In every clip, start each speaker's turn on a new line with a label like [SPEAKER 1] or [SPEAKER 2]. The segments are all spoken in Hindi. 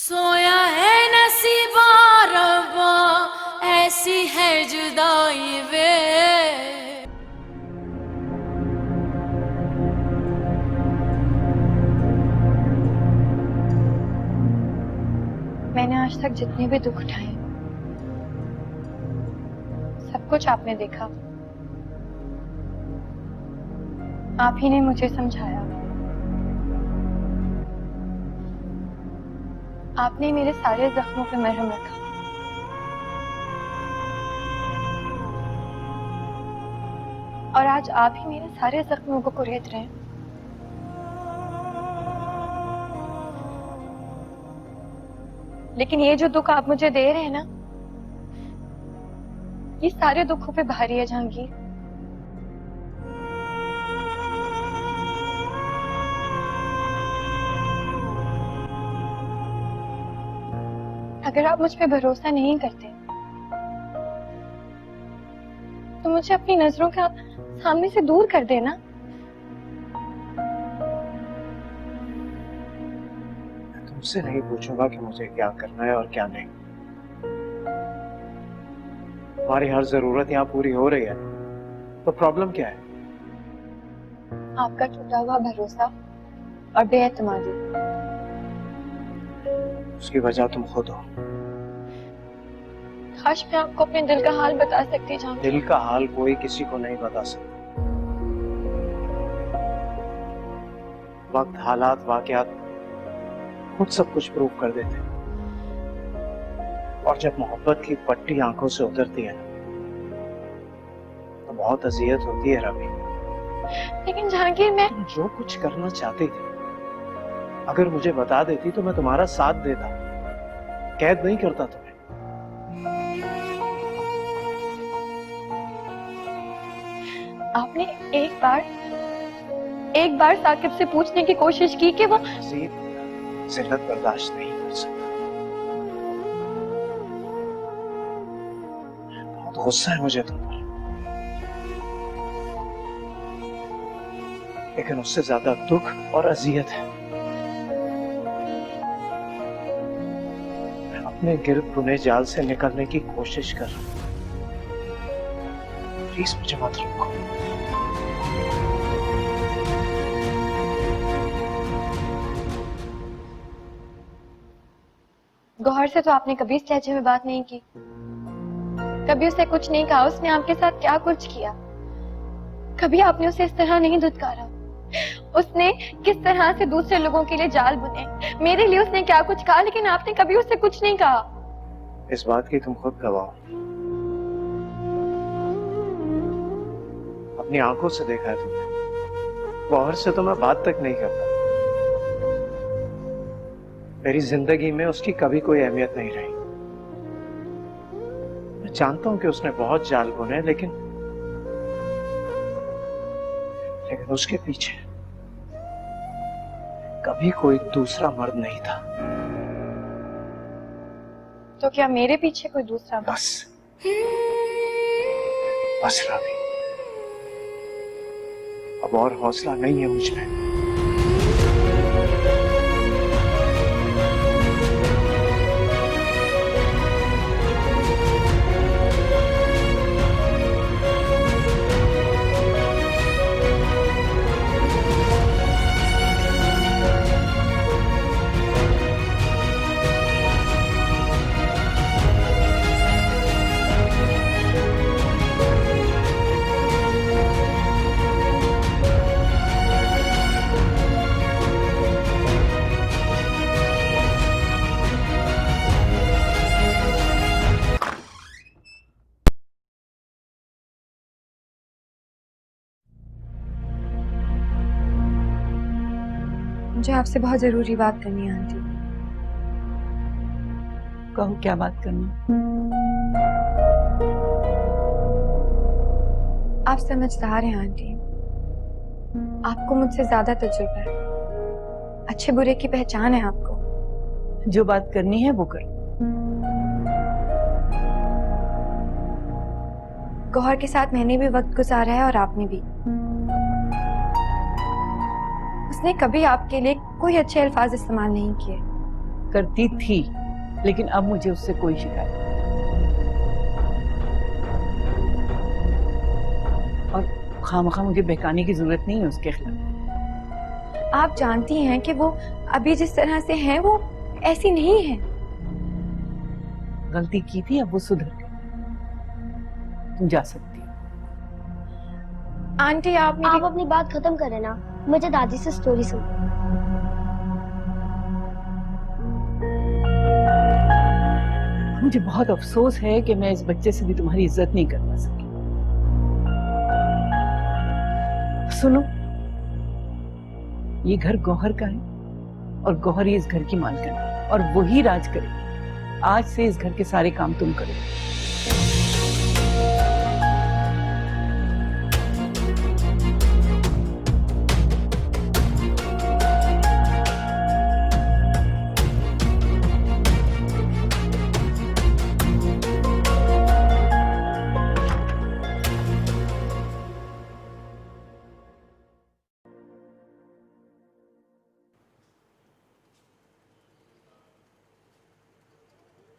[SPEAKER 1] सोया है नसीबा रब्बा, ऐसी है जुदाई वे।
[SPEAKER 2] मैंने आज तक जितने भी दुख उठाए, सब कुछ आपने देखा। आप ही ने मुझे समझाया। आपने मेरे सारे जख्मों पे मरहम रखा। और आज आप ही मेरे सारे जख्मों को कुरेद रहे हैं। लेकिन ये जो दुख आप मुझे दे रहे हैं ना, ये सारे दुखों पे भारी है जहांगीर। अगर आप मुझ पे भरोसा नहीं करते तो मुझे अपनी नजरों के सामने से दूर कर देना।
[SPEAKER 3] मैं तुमसे नहीं पूछूंगा कि मुझे क्या करना है और क्या नहीं। तुम्हारी हर जरूरत यहाँ पूरी हो रही है, तो प्रॉब्लम क्या है?
[SPEAKER 2] आपका टूटा हुआ भरोसा और बेएतमादी।
[SPEAKER 3] उसकी वजह तुम खुद हो।
[SPEAKER 2] काश मैं आपको अपने दिल का हाल बता सकती जहांगीर।
[SPEAKER 3] दिल का हाल कोई किसी को नहीं बता सकता। वक्त, हालात, वाकयात खुद सब कुछ प्रूव कर देते हैं। और जब मोहब्बत की पट्टी आंखों से उतरती है तो बहुत अजियत होती है रवि।
[SPEAKER 2] लेकिन जहांगीर, मैं
[SPEAKER 3] तुम जो कुछ करना चाहती थी, अगर मुझे बता देती तो मैं तुम्हारा साथ देता, कैद नहीं करता तुम्हें।
[SPEAKER 2] आपने एक बार साकिब से पूछने की कोशिश की कि वो
[SPEAKER 3] मजीद जिल्लत बर्दाश्त नहीं कर सकता। बहुत गुस्सा है मुझे तुम पर, लेकिन उससे ज्यादा दुख और अजियत है। मैं अपने गिरफ्त बुने जाल से निकलने की कोशिश कर रहा हूं। प्लीज मुझे मत रोको।
[SPEAKER 2] गौहर से तो आपने कभी इस लहजे में बात नहीं की, कभी उसे कुछ नहीं कहा। उसने आपके साथ क्या कुछ किया, कभी आपने उसे इस तरह नहीं धुतकारा। उसने किस तरह से दूसरे लोगों के लिए जाल बुने, मेरे लिए उसने क्या कुछ कहा, लेकिन आपने कभी उससे कुछ नहीं कहा।
[SPEAKER 3] इस बात की तुम खुद गवाह हो। अपनी आंखों से देखा है तुमने। गौहर से तो मैं बात तक नहीं करता। मेरी जिंदगी में उसकी कभी कोई अहमियत नहीं रही। मैं जानता हूं कि उसने बहुत जाल बुने, लेकिन उसके पीछे कभी कोई दूसरा मर्द नहीं था।
[SPEAKER 2] तो क्या मेरे पीछे कोई दूसरा मर्द?
[SPEAKER 3] बस रवि, अब और हौसला नहीं है मुझ में।
[SPEAKER 2] मुझे आपसे बहुत जरूरी बात करनी है आंटी।
[SPEAKER 4] कहो, क्या बात करनी?
[SPEAKER 2] आप समझदार हैं आंटी, आपको मुझसे ज्यादा तजुर्बा है, अच्छे बुरे की पहचान है आपको।
[SPEAKER 4] जो बात करनी है वो कर।
[SPEAKER 2] गौहर के साथ मैंने भी वक्त गुजारा है और आपने भी। उसने कभी आपके लिए कोई अच्छे अल्फाज इस्तेमाल नहीं किए,
[SPEAKER 4] करती थी, लेकिन अब मुझे उससे कोई शिकायत नहीं। और खामखा मुझे बहकाने की जरूरत नहीं है उसके खिलाफ।
[SPEAKER 2] आप जानती हैं कि वो अभी जिस तरह से है वो ऐसी नहीं है।
[SPEAKER 4] गलती की थी, अब वो सुधर गई। तुम जा सकती हो।
[SPEAKER 2] आंटी आप
[SPEAKER 5] अपनी बात खत्म करें ना, मुझे दादी से स्टोरी सुन।
[SPEAKER 4] मुझे बहुत अफसोस है कि मैं इस बच्चे से भी तुम्हारी इज्जत नहीं कर पा सकी। सुनो, ये घर गौहर का है और गौहर ही इस घर की मालकिन है और वही राज करे। आज से इस घर के सारे काम तुम करो।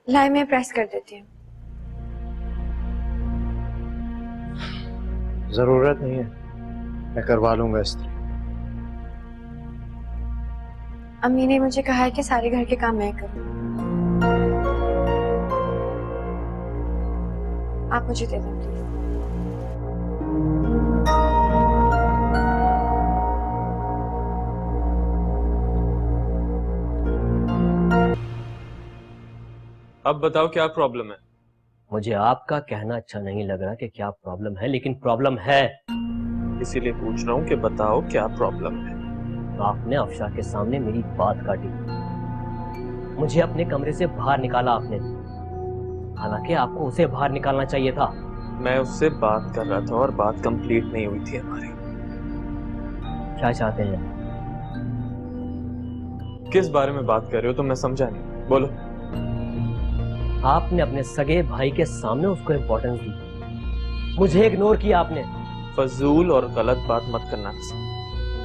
[SPEAKER 2] लाई मैं प्रेस कर देती हूँ।
[SPEAKER 3] जरूरत नहीं है, मैं करवा लूंगा इस्त्री।
[SPEAKER 2] अम्मी ने मुझे कहा है कि सारे घर के काम मैं करूँ। आप मुझे दे दें प्लीज।
[SPEAKER 6] अब बताओ क्या प्रॉब्लम है?
[SPEAKER 7] मुझे आपका कहना अच्छा नहीं लग रहा कि क्या प्रॉब्लम है, लेकिन प्रॉब्लम है।
[SPEAKER 6] इसीलिए पूछ रहा हूँ कि बताओ क्या प्रॉब्लम है।
[SPEAKER 7] आपने अफशा के सामने मेरी बात काटी, मुझे अपने कमरे से बाहर निकाला आपने, हालांकि आपको उसे बाहर निकालना चाहिए था।
[SPEAKER 6] मैं उससे बात कर रहा था और बात कंप्लीट नहीं हुई थी हमारी।
[SPEAKER 7] क्या चाहते हैं?
[SPEAKER 6] किस बारे में बात कर रहे हो तुम? मैं समझा नहीं, बोलो।
[SPEAKER 7] आपने अपने सगे भाई के सामने उसको इम्पोर्टेंस दी, मुझे इग्नोर किया आपने।
[SPEAKER 6] फजूल और गलत बात मत करना।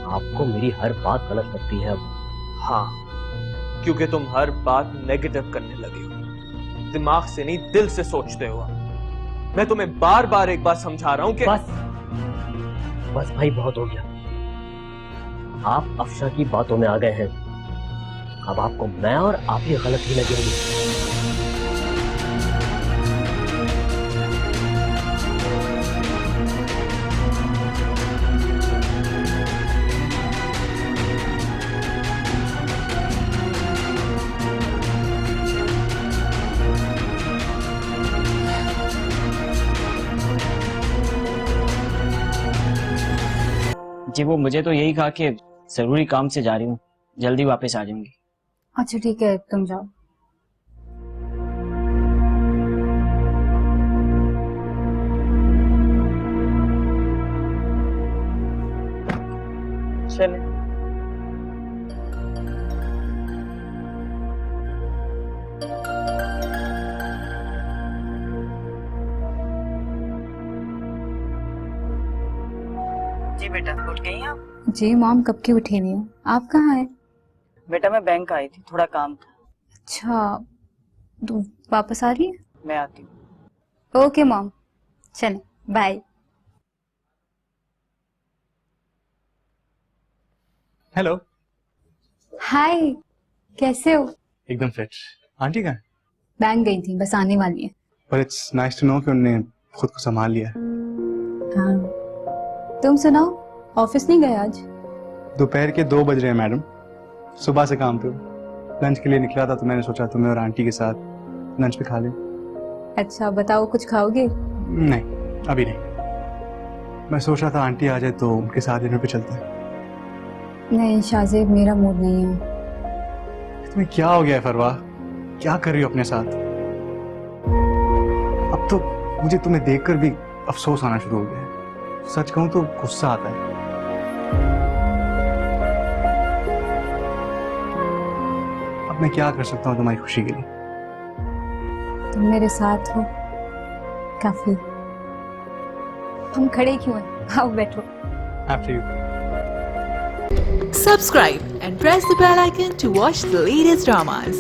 [SPEAKER 7] आपको मेरी हर बात गलत लगती है अब।
[SPEAKER 6] हाँ, क्योंकि तुम हर बात नेगेटिव करने लगे हो, दिमाग से नहीं दिल से सोचते हो। मैं तुम्हें बार बार एक बात समझा रहा हूँ कि
[SPEAKER 7] बस भाई, बहुत हो गया। आप अफशा की बातों में आ गए हैं। अब आपको मैं और आप ही गलत ही लगेंगे।
[SPEAKER 8] जी वो मुझे तो यही कहा कि जरूरी काम से जा रही हूँ, जल्दी वापस आ जाऊंगी।
[SPEAKER 9] अच्छा ठीक है, तुम जाओ।
[SPEAKER 8] चले। जी बेटा, उठ गई आप?
[SPEAKER 9] जी मॉम, कब की उठी हुई हूँ। आप कहाँ हैं?
[SPEAKER 8] बेटा मैं बैंक आई थी, थोड़ा काम था।
[SPEAKER 9] अच्छा, तो वापस आ रही है?
[SPEAKER 8] मैं आती हूँ।
[SPEAKER 9] ओके मॉम, चलें, बाय।
[SPEAKER 10] हेलो।
[SPEAKER 9] हाय, कैसे हो?
[SPEAKER 10] एकदम फ्रेश। आंटी कहाँ है?
[SPEAKER 9] बैंक गई थी, बस आने वाली है।
[SPEAKER 10] पर इट्स नाइस टू नो कि उन्होंने खुद को संभाल लिया।
[SPEAKER 9] हाँ, तुम सुनाओ, ऑफिस नहीं गए आज?
[SPEAKER 10] दोपहर के 2 बज रहे हैं मैडम, सुबह से काम पे हूँ। लंच के लिए निकला था तो मैंने सोचा तुम्हें और आंटी के साथ लंच पे खा ले।
[SPEAKER 9] अच्छा बताओ, कुछ खाओगे?
[SPEAKER 10] नहीं, अभी नहीं। मैं सोच रहा था आंटी आ जाए तो उनके साथ डिनर पे चलते हैं।
[SPEAKER 9] नहीं शाजिब, मेरा मूड नहीं है।
[SPEAKER 10] तुम्हें क्या हो गया है फरवा? क्या कर रही हो अपने साथ? अब तो मुझे तुम्हें देखकर भी अफसोस आना शुरू हो गया है। सच कहूं तो गुस्सा आता है। अब मैं क्या कर सकता हूँ तुम्हारी खुशी के लिए?
[SPEAKER 9] तुम मेरे साथ हो, काफी। हम खड़े क्यों हैं? आओ बैठो।
[SPEAKER 10] After you.
[SPEAKER 11] Subscribe and press the bell icon to watch the latest dramas.